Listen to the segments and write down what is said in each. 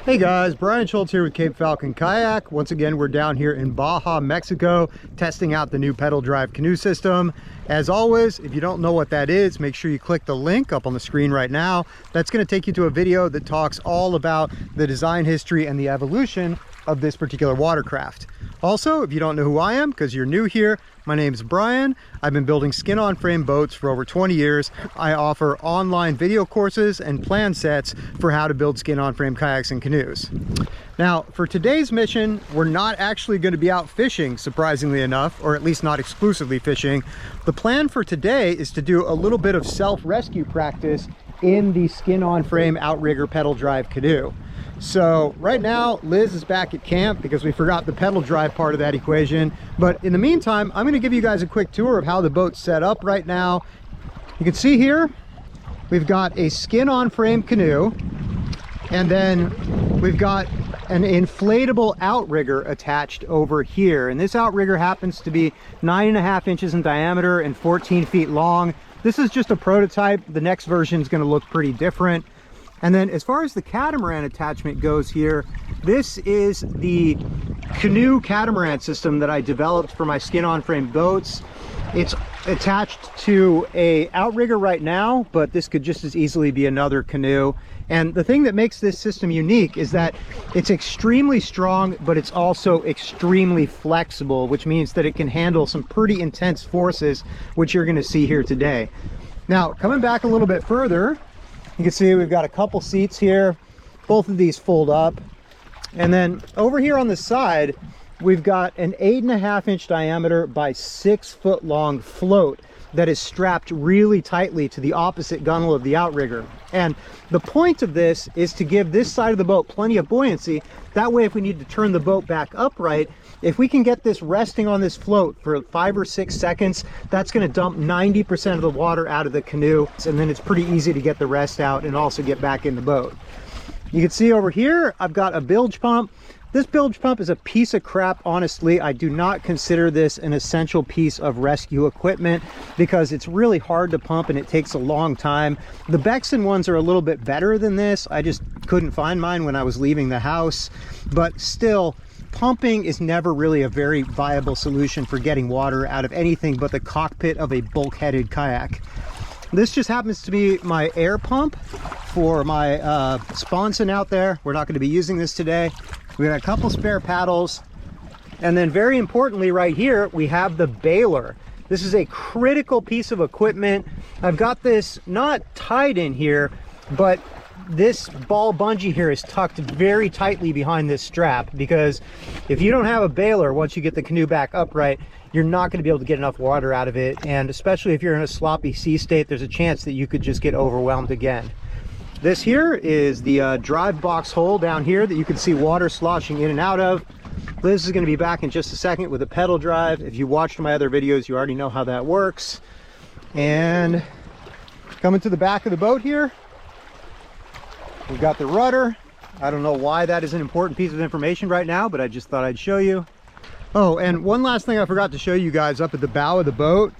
Hey guys, Brian Schultz here with Cape Falcon Kayak. Once again, we're down here in Baja, Mexico, testing out the new pedal drive canoe system. As always, if you don't know what that is, make sure you click the link up on the screen right now. That's going to take you to a video that talks all about the design history and the evolution of this particular watercraft. Also, if you don't know who I am, because you're new here, my name's Brian. I've been building skin-on frame boats for over 20 years. I offer online video courses and plan sets for how to build skin-on frame kayaks and canoes. Now, for today's mission, we're not actually going to be out fishing, surprisingly enough, or at least not exclusively fishing. The plan for today is to do a little bit of self-rescue practice in the skin-on frame Outrigger pedal drive canoe. So right now, Liz is back at camp because we forgot the pedal drive part of that equation. But in the meantime, I'm going to give you guys a quick tour of how the boat's set up right now. You can see here, we've got a skin-on frame canoe, and then we've got an inflatable outrigger attached over here. And this outrigger happens to be 9.5 inches in diameter and 14 feet long. This is just a prototype. The next version is going to look pretty different. And then as far as the catamaran attachment goes here, this is the Canoe catamaran system that I developed for my skin-on frame boats. It's attached to a outrigger right now, but this could just as easily be another canoe. And the thing that makes this system unique is that it's extremely strong, but it's also extremely flexible, which means that it can handle some pretty intense forces, which you're going to see here today. Now, coming back a little bit further, you can see we've got a couple seats here. Both of these fold up. And then over here on the side, we've got an 8.5 inch diameter by 6 foot long float that is strapped really tightly to the opposite gunnel of the outrigger. And the point of this is to give this side of the boat plenty of buoyancy. That way, if we need to turn the boat back upright, if we can get this resting on this float for 5 or 6 seconds, that's going to dump 90% of the water out of the canoe. And then it's pretty easy to get the rest out and also get back in the boat. You can see over here, I've got a bilge pump. This bilge pump is a piece of crap, honestly. I do not consider this an essential piece of rescue equipment because it's really hard to pump and it takes a long time. The Bexon ones are a little bit better than this. I just couldn't find mine when I was leaving the house. But still, pumping is never really a very viable solution for getting water out of anything but the cockpit of a bulkheaded kayak. This just happens to be my air pump for my sponson out there. We're not going to be using this today. We got a couple spare paddles, and then very importantly right here we have the baler. This is a critical piece of equipment. I've got this not tied in here, but this ball bungee here is tucked very tightly behind this strap, because if you don't have a baler, once you get the canoe back upright, you're not going to be able to get enough water out of it. And especially if you're in a sloppy sea state, there's a chance that you could just get overwhelmed again. This here is the drive box hole down here that you can see water sloshing in and out of. Liz is going to be back in just a second with a pedal drive. If you watched my other videos, you already know how that works. And coming to the back of the boat here, we've got the rudder. I don't know why that is an important piece of information right now, but I just thought I'd show you. Oh, and one last thing I forgot to show you guys up at the bow of the boat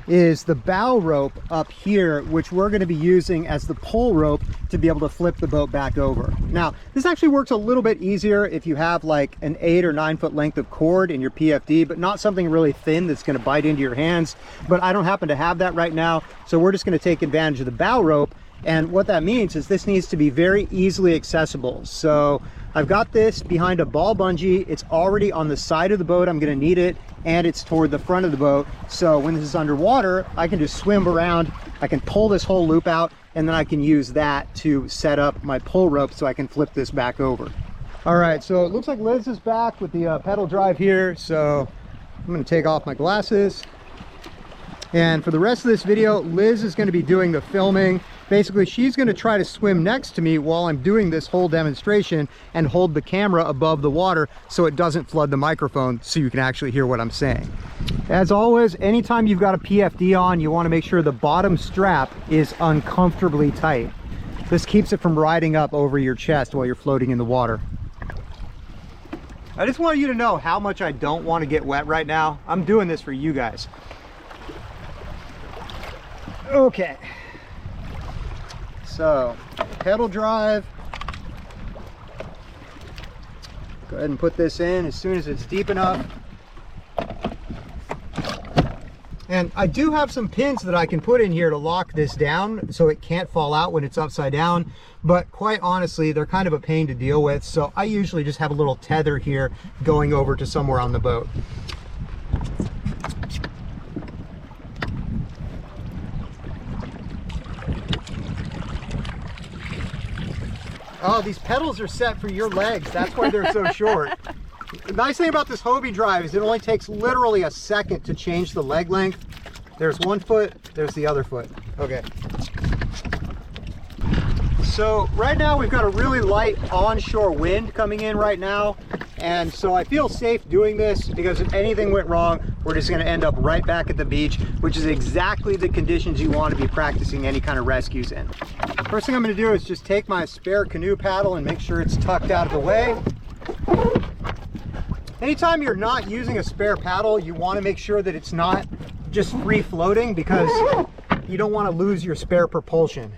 is the bow rope up here, which we're going to be using as the pole rope to be able to flip the boat back over. Now, this actually works a little bit easier if you have like an 8 or 9 foot length of cord in your PFD, but not something really thin that's going to bite into your hands. But I don't happen to have that right now, so we're just going to take advantage of the bow rope. And what that means is this needs to be very easily accessible. So I've got this behind a ball bungee. It's already on the side of the boat. I'm going to need it, and it's toward the front of the boat. So when this is underwater, I can just swim around. I can pull this whole loop out, and then I can use that to set up my pull rope so I can flip this back over. All right, so it looks like Liz is back with the pedal drive here. So I'm going to take off my glasses. And for the rest of this video, Liz is going to be doing the filming. Basically, she's going to try to swim next to me while I'm doing this whole demonstration and hold the camera above the water so it doesn't flood the microphone, so you can actually hear what I'm saying. As always, anytime you've got a PFD on, you want to make sure the bottom strap is uncomfortably tight. This keeps it from riding up over your chest while you're floating in the water. I just want you to know how much I don't want to get wet right now. I'm doing this for you guys. Okay, so pedal drive, Go ahead and put this in as soon as it's deep enough. And I do have some pins that I can put in here to lock this down so it can't fall out when it's upside down. But quite honestly, they're kind of a pain to deal with. So I usually just have a little tether here going over to somewhere on the boat. Oh, these pedals are set for your legs. That's why they're so short. The nice thing about this Hobie drive is it only takes literally a second to change the leg length. There's one foot, there's the other foot. Okay. So right now we've got a really light onshore wind coming in right now. And so I feel safe doing this because if anything went wrong, we're just gonna end up right back at the beach, which is exactly the conditions you want to be practicing any kind of rescues in. First thing I'm gonna do is just take my spare canoe paddle and make sure it's tucked out of the way. Anytime you're not using a spare paddle, you want to make sure that it's not just free floating because you don't want to lose your spare propulsion.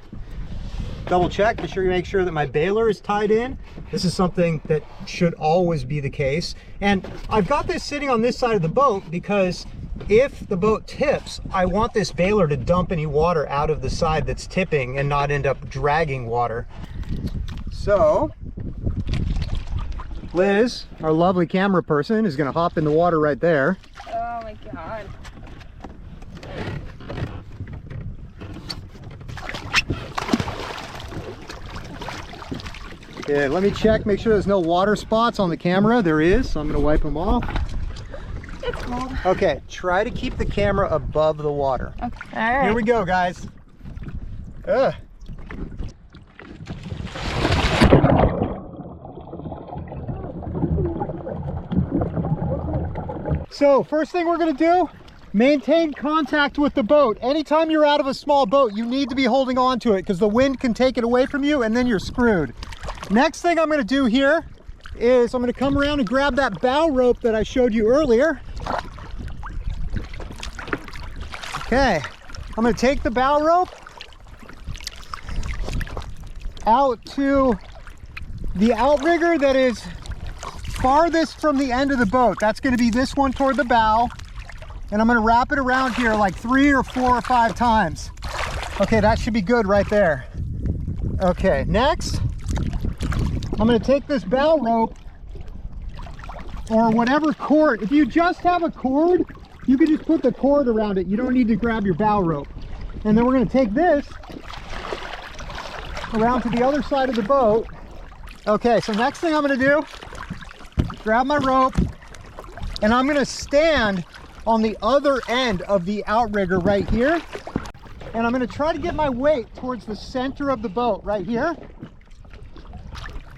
Double check to make sure that my baler is tied in. This is something that should always be the case. And I've got this sitting on this side of the boat because if the boat tips, I want this baler to dump any water out of the side that's tipping and not end up dragging water. So Liz, our lovely camera person, is gonna hop in the water right there. Oh my God. Okay, let me check, make sure there's no water spots on the camera. There is, so I'm gonna wipe them off. It's cold. Okay, try to keep the camera above the water. Okay. All right. Here we go, guys. Ugh. So first thing we're gonna do, maintain contact with the boat. Anytime you're out of a small boat, you need to be holding on to it because the wind can take it away from you and then you're screwed. Next thing I'm gonna do here is I'm gonna come around and grab that bow rope that I showed you earlier. Okay, I'm gonna take the bow rope out to the outrigger that is farthest from the end of the boat. That's going to be this one toward the bow, and I'm going to wrap it around here like 3 or 4 or 5 times. Okay, that should be good right there. Okay, next I'm going to take this bow rope or whatever cord. If you just have a cord, you can just put the cord around it. You don't need to grab your bow rope. And then we're going to take this around to the other side of the boat. Okay, so next thing I'm going to do, grab my rope, and I'm gonna stand on the other end of the outrigger right here, and I'm gonna try to get my weight towards the center of the boat right here.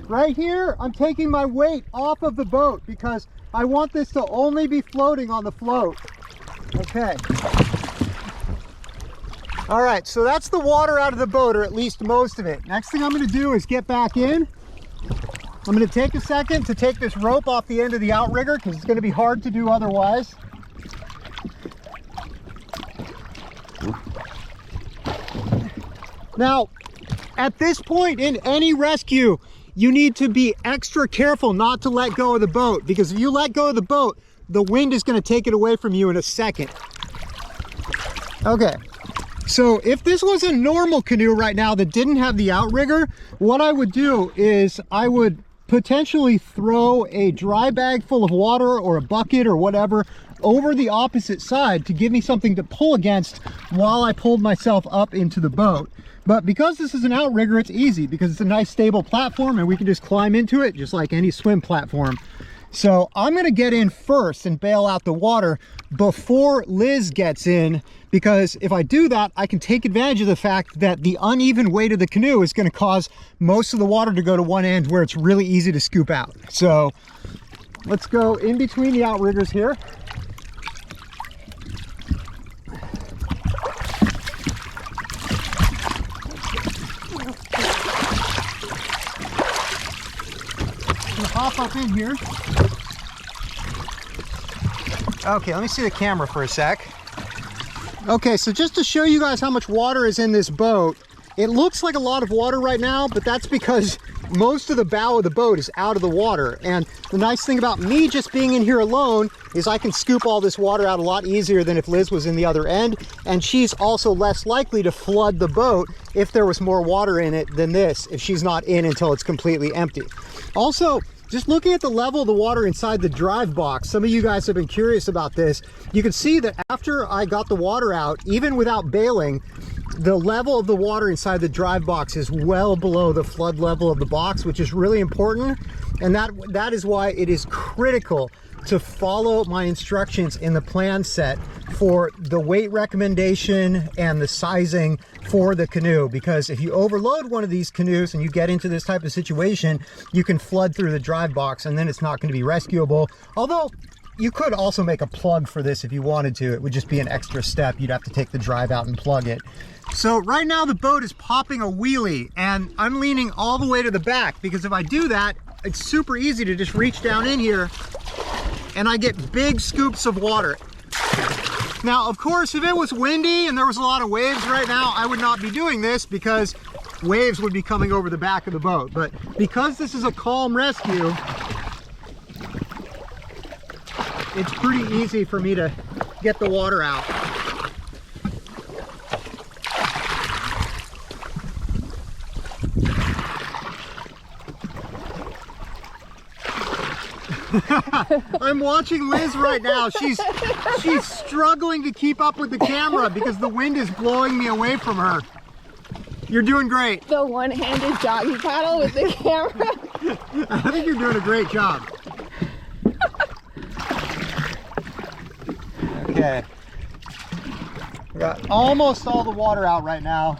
Right here, I'm taking my weight off of the boat because I want this to only be floating on the float. Okay. All right, so that's the water out of the boat, or at least most of it. Next thing I'm gonna do is get back in. I'm going to take a second to take this rope off the end of the outrigger because it's going to be hard to do otherwise. Now, at this point in any rescue, you need to be extra careful not to let go of the boat because if you let go of the boat, the wind is going to take it away from you in a second. Okay. So if this was a normal canoe right now that didn't have the outrigger, what I would do is I would potentially throw a dry bag full of water or a bucket or whatever over the opposite side to give me something to pull against while I pulled myself up into the boat. But because this is an outrigger, it's easy because it's a nice stable platform and we can just climb into it just like any swim platform. So I'm gonna get in first and bail out the water before Liz gets in, because if I do that, I can take advantage of the fact that the uneven weight of the canoe is gonna cause most of the water to go to one end where it's really easy to scoop out. So let's go in between the outriggers here. Hop up in here. Okay, let me see the camera for a sec. Okay, so just to show you guys how much water is in this boat, it looks like a lot of water right now, but that's because most of the bow of the boat is out of the water. And the nice thing about me just being in here alone is I can scoop all this water out a lot easier than if Liz was in the other end. And she's also less likely to flood the boat if there was more water in it than this, if she's not in until it's completely empty. Also, just looking at the level of the water inside the drive box, some of you guys have been curious about this. You can see that after I got the water out, even without bailing, the level of the water inside the drive box is well below the flood level of the box, which is really important. And that is why it is critical to follow my instructions in the plan set for the weight recommendation and the sizing for the canoe, because if you overload one of these canoes and you get into this type of situation, you can flood through the drive box and then it's not going to be rescuable. Although you could also make a plug for this if you wanted to. It would just be an extra step. You'd have to take the drive out and plug it. So right now the boat is popping a wheelie and I'm leaning all the way to the back, because if I do that, it's super easy to just reach down in here and I get big scoops of water. Now, of course, if it was windy and there was a lot of waves right now, I would not be doing this because waves would be coming over the back of the boat. But because this is a calm rescue, it's pretty easy for me to get the water out. I'm watching Liz right now. She's struggling to keep up with the camera because the wind is blowing me away from her. You're doing great. The one-handed doggy paddle with the camera. I think you're doing a great job. Okay. We got almost all the water out right now.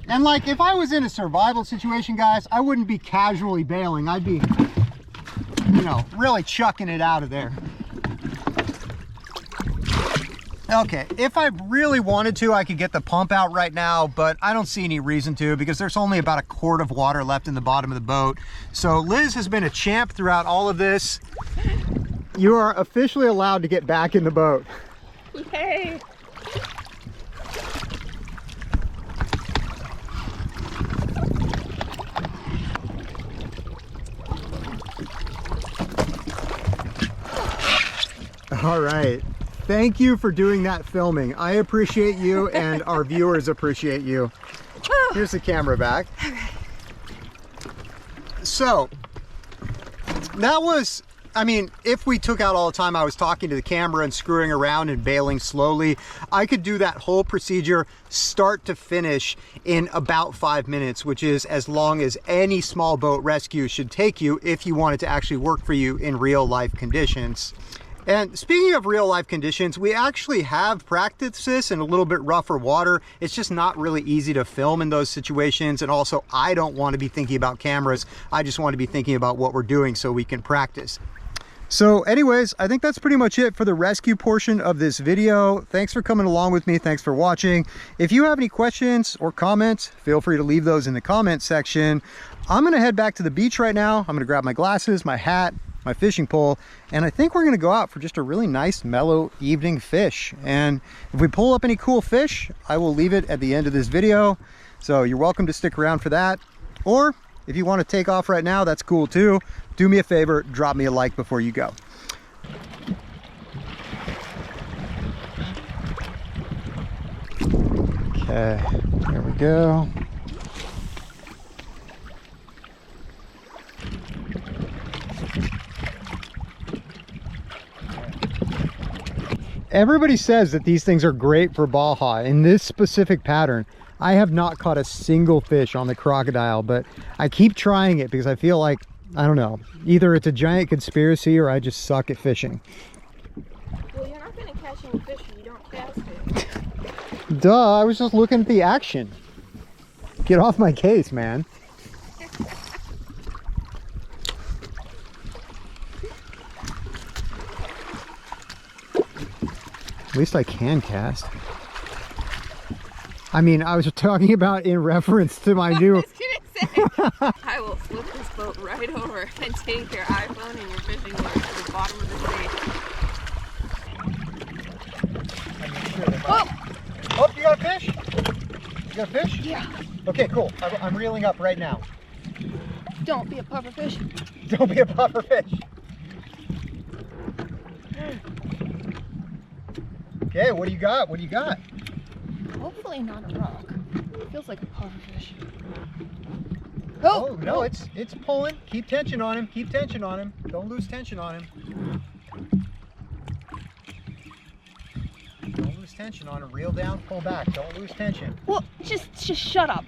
And like, if I was in a survival situation, guys, I wouldn't be casually bailing. I'd be, you know, really chucking it out of there. Okay, if I really wanted to, I could get the pump out right now, but I don't see any reason to because there's only about a quart of water left in the bottom of the boat. So Liz has been a champ throughout all of this. You are officially allowed to get back in the boat. Yay! All right. Thank you for doing that filming. I appreciate you and our viewers appreciate you. Here's the camera back. So that was, I mean, if we took out all the time I was talking to the camera and screwing around and bailing slowly, I could do that whole procedure start to finish in about 5 minutes, which is as long as any small boat rescue should take you if you want it to actually work for you in real life conditions. And speaking of real life conditions, we actually have practiced this in a little bit rougher water. It's just not really easy to film in those situations. And also, I don't want to be thinking about cameras. I just want to be thinking about what we're doing so we can practice. So anyways, I think that's pretty much it for the rescue portion of this video. Thanks for coming along with me. Thanks for watching. If you have any questions or comments, feel free to leave those in the comment section. I'm going to head back to the beach right now. I'm going to grab my glasses, my hat, my fishing pole, and I think we're going to go out for just a really nice mellow evening fish. And if we pull up any cool fish, I will leave it at the end of this video, so you're welcome to stick around for that. Or if you want to take off right now, that's cool too. Do me a favor, drop me a like before you go. Okay, there we go. Everybody says that these things are great for Baja in this specific pattern. I have not caught a single fish on the crocodile, but I keep trying it because I feel like, I don't know, either it's a giant conspiracy or I just suck at fishing. Well, you're not going to catch any fish if you don't cast it. Duh, I was just looking at the action. Get off my case, man. At least I can cast. I mean, I was talking about in reference to my new... I was gonna say, I will flip this boat right over and take your iPhone and your fishing boat to the bottom of the sea. Oh! Oh, you got a fish? You got a fish? Yeah. Okay, cool. I'm reeling up right now. Don't be a puffer fish. Don't be a puffer fish. Okay, what do you got? What do you got? Hopefully not a rock. Feels like a puffer fish. Oh, no, it's pulling. Keep tension on him. Keep tension on him. Don't lose tension on him. Don't lose tension on him. Reel down, pull back. Don't lose tension. Well, just shut up.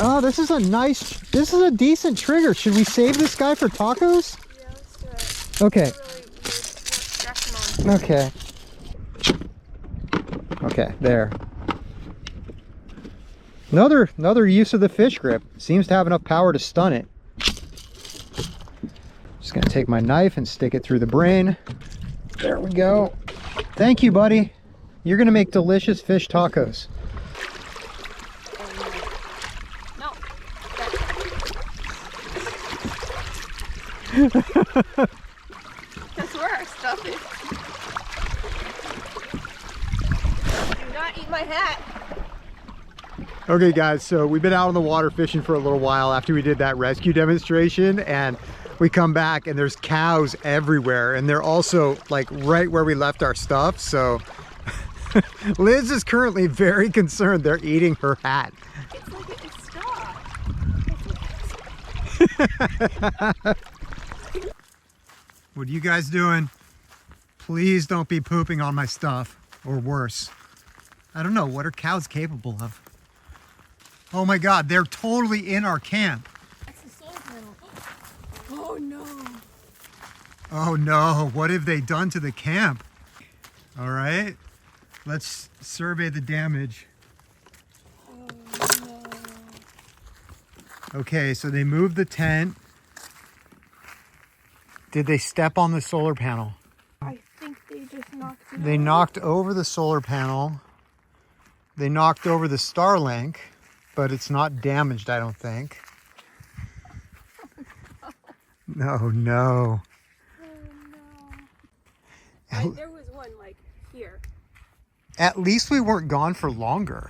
Oh, this is a decent trigger. Should we save this guy for tacos? Yeah, let's do it. Okay. Really we're stressing on. Okay. Okay, there. Another use of the fish grip. Seems to have enough power to stun it. Just gonna take my knife and stick it through the brain. There we go. Thank you, buddy. You're gonna make delicious fish tacos. No. That's where our stuff is. Do not eat my hat. Okay guys, so we've been out on the water fishing for a little while after we did that rescue demonstration, and we come back and there's cows everywhere, and they're also like right where we left our stuff. So Liz is currently very concerned they're eating her hat. It's like it's stop. What are you guys doing? Please don't be pooping on my stuff, or worse. I don't know, what are cows capable of? Oh my God, they're totally in our camp. That's the solar panel. Oh no. Oh no, what have they done to the camp? All right, let's survey the damage. Oh no. Okay, so they moved the tent. Did they step on the solar panel? I think they just knocked it They knocked over the solar panel. They knocked over the Starlink, but it's not damaged, I don't think. No, no. Oh no. There was one like here. At least we weren't gone for longer.